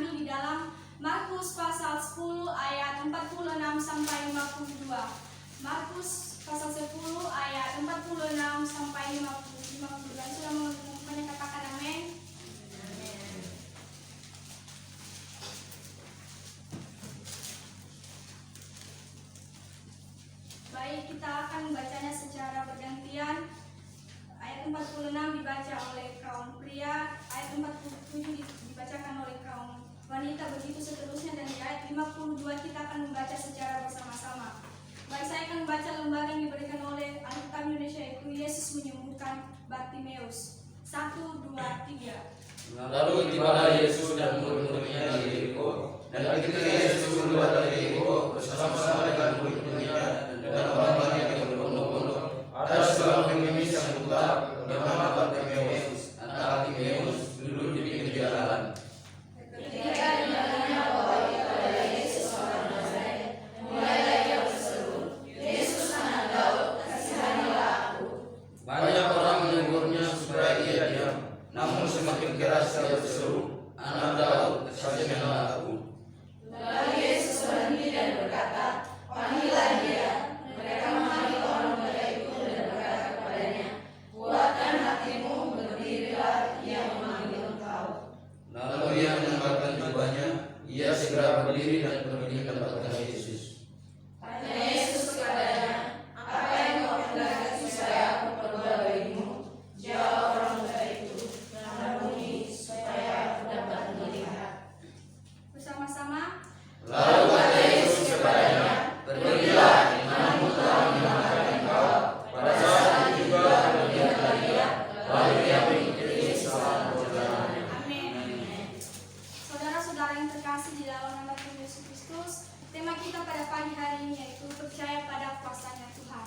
diambil di dalam Markus pasal 10 ayat 46 sampai 52. Markus pasal 10 ayat 46 sampai 52. Sudah menemukannya, katakan amin. Baik, kita akan membacanya secara bergantian. Ayat 46 dibaca oleh kaum pria, ayat 47 dibacakan oleh kaum wanita, begitu seterusnya, dan di ayat 52 kita akan membaca secara bersama-sama. Baik, saya akan membaca lembar yang diberikan oleh Alkitab Indonesia, yaitu Yesus menyembuhkan Bartimeus. 1, 2, 3. Lalu tibalah Yesus dan murid-muridnya di Yeriko, dan ketika Yesus keluar dari Yeriko bersama-sama dengan murid-muridnya dan orang banyak yang berbondong-bondong, ada seorang pengemis yang buta bernama Bartimeus, anak Timeus, duduk di pinggir jalan. Ketika dinyatakannya bahwa itu adalah Yesus orang Nazaret, mulailah ia berseru, "Yesus anak Daud, kasihanilah aku." Banyak orang menegurnya supaya ia diam, namun semakin keras ia berseru, "Anak Daud, kasihanilah aku." Lalu Yesus berhenti dan berkata, "Panggillah dia." Mereka memanggil orang muda itu dan berkata kepadanya, "Kuatkan hatimu, berdirilah, ia memanggil engkau." Lalu ia menanggalkan jubahnya, ia segera berdiri dan pergi mendapatkan Yesus. Tanya Yesus kepadanya, "Apa yang kau hendaki supaya aku perbuat bagimu?" Jawab orang muda itu, "Rabuni, supaya aku dapat melihat." Bersama-sama. Lalu kata Yesus kepadanya, "Pergilah, imanmu telah menyelamatkan engkau." Pada saat itu juga dia terlihat, lalu ia mengikuti setelah perjalanannya. Amin. Saudara-saudara yang terkasih di dalam nama Tuhan Yesus Kristus, tema kita pada pagi hari ini yaitu percaya pada kuasanya Tuhan.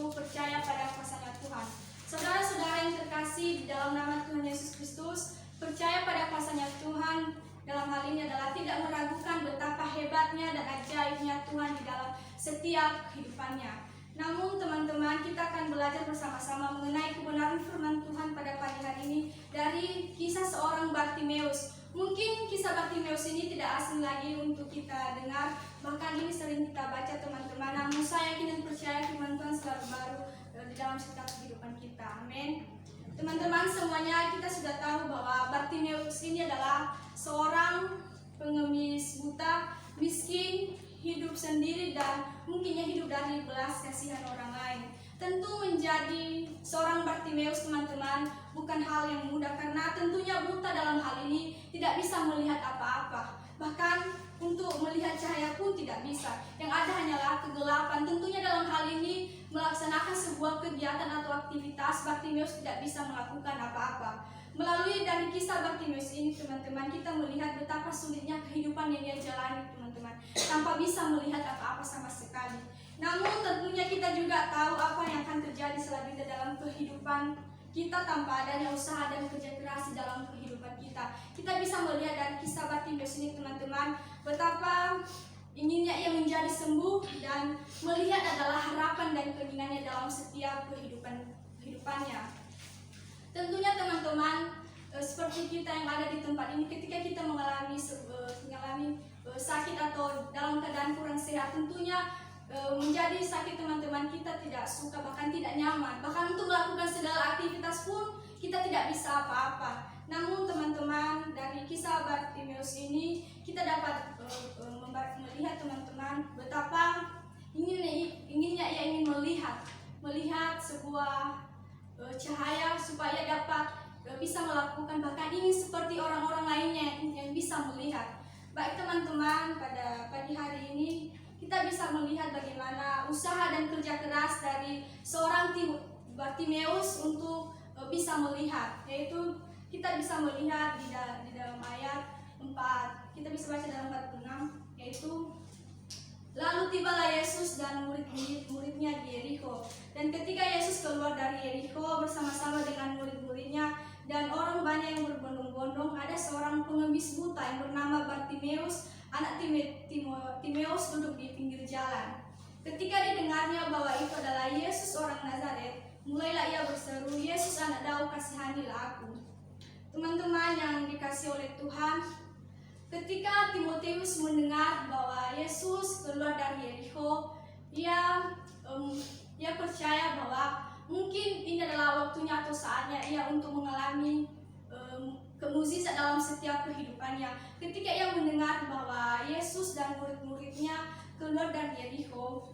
Percaya pada kuasanya Tuhan. Saudara-saudara yang terkasih di dalam nama Tuhan Yesus Kristus, percaya pada kuasanya Tuhan dalam hal ini adalah tidak meragukan betapa hebatnya dan ajaibnya Tuhan di dalam setiap kehidupannya. Namun teman-teman, kita akan belajar bersama-sama mengenai kebenaran firman Tuhan pada pagi hari ini dari kisah seorang Bartimeus. Mungkin kisah Bartimeus ini tidak asing lagi untuk kita dengar, bahkan ini sering kita baca teman-teman. Namun saya yakin dan percaya firman Tuhan selalu baru di dalam setiap kehidupan kita. Amin. Teman-teman semuanya, kita sudah tahu bahwa Bartimeus ini adalah seorang pengemis buta, miskin, hidup sendiri, dan mungkinnya hidup dari belas kasihan orang lain. Tentu menjadi seorang Bartimeus, teman-teman, bukan hal yang mudah, karena tentunya buta dalam hal ini tidak bisa melihat apa-apa. Bahkan untuk melihat cahaya pun tidak bisa. Yang ada hanyalah kegelapan. Tentunya dalam hal ini melaksanakan sebuah kegiatan atau aktivitas, Bartimeus tidak bisa melakukan apa-apa. Melalui dari kisah Bartimeus ini, teman-teman, kita melihat betapa sulitnya kehidupan yang dia jalani, teman-teman, tanpa bisa melihat apa-apa sama sekali. Namun tentunya kita juga tahu apa yang akan terjadi selanjutnya dalam kehidupan kita tanpa adanya usaha dan kerja keras di dalam kehidupan kita. Kita bisa melihat dari kisah Bartimeus ini, teman-teman, betapa inginnya ia menjadi sembuh dan melihat adalah harapan dan keinginannya dalam setiap kehidupannya. Tentunya teman-teman, seperti kita yang ada di tempat ini, ketika kita mengalami sakit atau dalam keadaan kurang sehat, tentunya menjadi sakit, teman-teman, kita tidak suka, bahkan tidak nyaman. Bahkan untuk melakukan segala aktivitas pun kita tidak bisa apa-apa. Namun teman-teman, dari kisah Bartimeus ini kita dapat melihat, teman-teman, betapa inginnya ia ingin melihat sebuah cahaya supaya dapat bisa melakukan, bahkan ingin seperti orang-orang lainnya yang bisa melihat. Baik teman-teman, pada pagi hari ini kita bisa melihat bagaimana usaha dan kerja keras dari seorang Bartimeus untuk bisa melihat, yaitu kita bisa melihat di dalam ayat 4. Kita bisa baca dalam ayat 6, yaitu lalu tibalah Yesus dan murid-muridnya di Yeriko. Dan ketika Yesus keluar dari Yeriko bersama-sama dengan murid-muridnya dan orang banyak yang berbondong-bondong, ada seorang pengemis buta yang bernama Bartimeus, anak Timeus, duduk di pinggir jalan. Ketika didengarnya bahwa itu adalah Yesus orang Nazaret, mulailah ia berseru, "Yesus anak Daud, kasihanilah aku." Teman-teman yang dikasihi oleh Tuhan, Ketika Timotius mendengar bahwa Yesus keluar dari Yerikho, ia percaya bahwa mungkin ini adalah waktunya atau saatnya ia untuk mengalami mukjizat dalam setiap kehidupannya. Ketika ia mendengar bahwa Yesus dan murid-muridnya keluar dari Yerikho,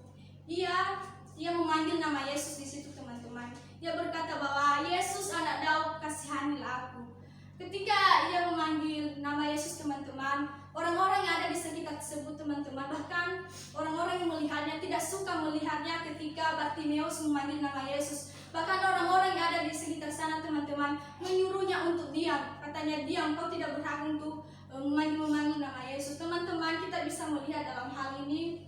ia memanggil nama Yesus di situ, teman-teman. Ia berkata bahwa Yesus, anak Daud, kasihanilah aku. Ketika ia memanggil nama Yesus, teman-teman, orang-orang yang ada di sekitar tersebut, teman-teman, bahkan orang-orang yang melihatnya tidak suka melihatnya ketika Bartimeus memanggil nama Yesus. Bahkan orang-orang yang ada di sekitar sana, teman-teman, menyuruhnya untuk diam. Katanya, diam, kau tidak berhak untuk memanggil nama Yesus. Teman-teman, kita bisa melihat dalam hal ini,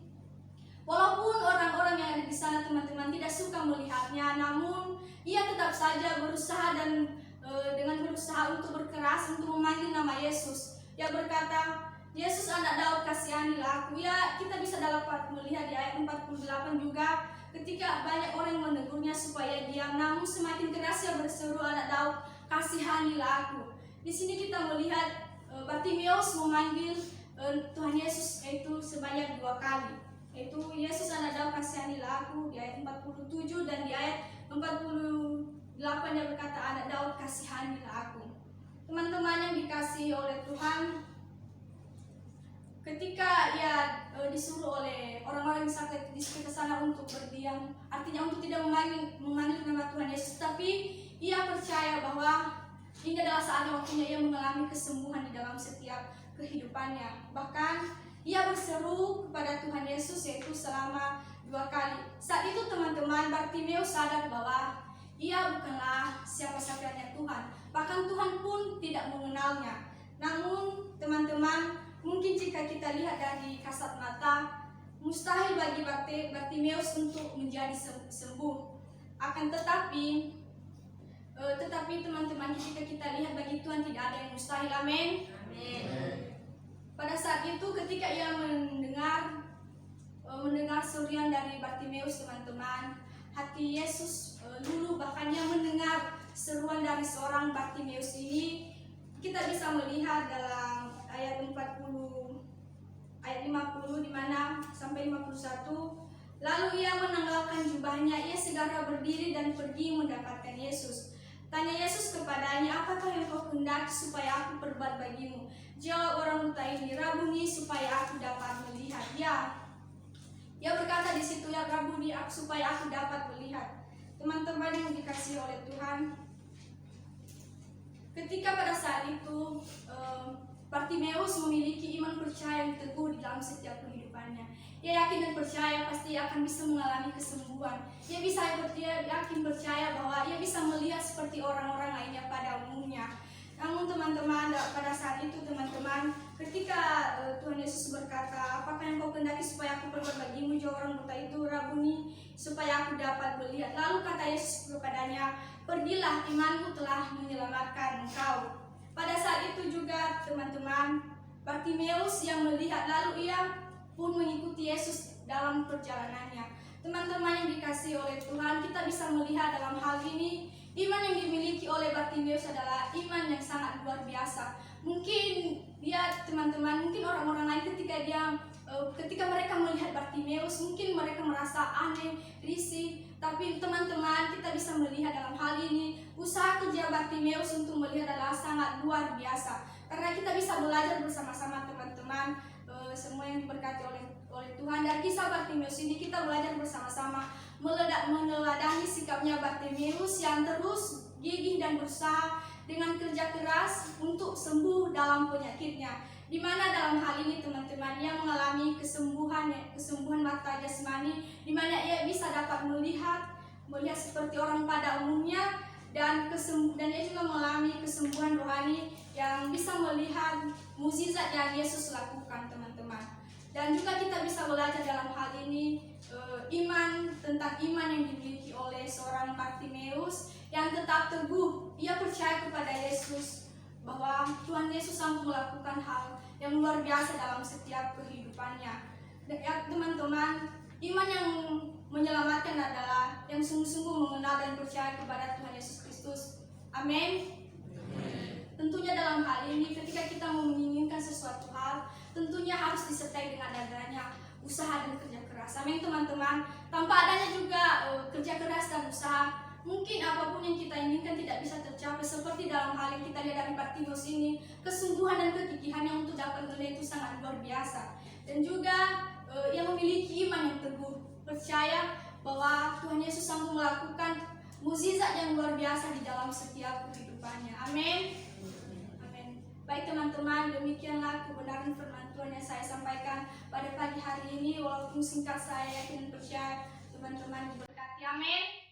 walaupun orang-orang yang ada di sana, teman-teman, tidak suka melihatnya, namun ia tetap saja berusaha dan dengan berusaha untuk berkeras untuk memanggil nama Yesus. Ia berkata, Yesus, anak Daud, kasihanilah aku. Ya, kita bisa dapat melihat di ayat 48 juga, ketika banyak orang yang menegurnya supaya diam, namun semakin keras ia berseru, anak Daud, kasihanilah aku. Di sini kita melihat Bartimeus memanggil Tuhan Yesus yaitu sebanyak 2 kali. Yaitu Yesus, anak Daud, kasihanilah aku di ayat 47, dan di ayat 48 dia berkata, anak Daud, kasihanilah aku. Teman-teman yang dikasihi oleh Tuhan, ketika ia disuruh oleh orang-orang di sekitar sana untuk berdiam, artinya untuk tidak memanggil nama Tuhan Yesus, tapi ia percaya bahwa ini adalah saat waktunya ia mengalami kesembuhan di dalam setiap kehidupannya. Bahkan ia berseru kepada Tuhan Yesus yaitu selama 2 kali. Saat itu, teman-teman, Bartimeus sadar bahwa ia bukanlah siapa-siapanya Tuhan. Bahkan Tuhan pun tidak mengenalnya. Namun, teman-teman, mungkin jika kita lihat dari kasat mata, mustahil bagi Bartimeus untuk menjadi sembuh. Akan tetapi teman-teman, ketika kita lihat bagi Tuhan tidak ada yang mustahil. Amin. Pada saat itu, ketika ia mendengar seruan dari Bartimeus, teman-teman, hati Yesus luluh. Bahkan ia mendengar seruan dari seorang Bartimeus ini, kita bisa melihat dalam ayat 50 di mana sampai 51. Lalu ia menanggalkan jubahnya, ia segera berdiri dan pergi mendapatkan Yesus. Tanya Yesus kepadanya, apakah yang kau kehendaki supaya aku perbuat bagimu? Jawab orang buta ini, Rabuni, supaya aku dapat melihat. Ia berkata di situ, ya Rabuni, supaya aku dapat melihat. Teman-teman yang dikasihi oleh Tuhan, ketika pada saat itu Bartimeus memiliki iman percaya yang teguh di dalam setiap kehidupannya. Ia yakin dan percaya pasti akan bisa mengalami kesembuhan. Ia yakin percaya bahwa ia bisa melihat seperti orang-orang lainnya pada umumnya. Namun teman-teman, pada saat itu, teman-teman, ketika Tuhan Yesus berkata, apakah yang kau kehendaki supaya aku perbuat bagimu? Jawab orang buta itu, Rabuni, supaya aku dapat melihat. Lalu kata Yesus kepadanya, pergilah, imanmu telah menyelamatkan engkau. Pada saat itu juga, teman-teman, Bartimeus yang melihat, lalu ia pun mengikuti Yesus dalam perjalanannya. Teman-teman yang dikasihi oleh Tuhan, kita bisa melihat dalam hal ini, iman yang dimiliki oleh Bartimeus adalah iman yang sangat luar biasa. Mungkin teman-teman, mungkin orang-orang lain ketika mereka melihat Bartimeus, mungkin mereka merasa aneh, risih. Tapi teman-teman, kita bisa melihat dalam hal ini, usaha kerja Bartimeus untuk melihat adalah sangat luar biasa. Karena kita bisa belajar bersama-sama, teman-teman, semua yang diberkati oleh Tuhan. Dari kisah Bartimeus ini kita belajar bersama-sama meneladani sikapnya Bartimeus yang terus gigih dan berusaha dengan kerja keras untuk sembuh dalam penyakitnya. Di mana dalam hal ini, teman-teman, ia mengalami kesembuhan mata jasmani, di mana ia bisa dapat melihat seperti orang pada umumnya, dan ia juga mengalami kesembuhan rohani yang bisa melihat mukjizat yang Yesus lakukan, teman-teman. Dan juga kita bisa belajar dalam hal ini tentang iman yang dimiliki oleh seorang Bartimeus yang tetap teguh. Ia percaya kepada Yesus bahwa Tuhan Yesus sanggup melakukan hal yang luar biasa dalam setiap kehidupannya. Ya, teman-teman, iman yang menyelamatkan adalah yang sungguh-sungguh mengenal dan percaya kepada Tuhan Yesus Kristus. Amin. Tentunya dalam hal ini, ketika kita menginginkan sesuatu hal, selesai dengan adanya usaha dan kerja keras. Amin teman-teman. Tanpa adanya juga kerja keras dan usaha, mungkin apapun yang kita inginkan tidak bisa tercapai. Seperti dalam hal yang kita lihat dari Bartimeus ini, kesungguhan dan kegigihannya untuk dapat melihat itu sangat luar biasa. Dan juga ia memiliki iman yang teguh, percaya bahwa Tuhan Yesus sanggup melakukan mukjizat yang luar biasa di dalam setiap kehidupannya. Amin. Amin. Baik teman-teman, demikianlah kebenaran firman Tuhan yang saya sampaikan pada pagi hari ini. Walaupun singkat, saya yakin percaya teman-teman diberkati. Amin.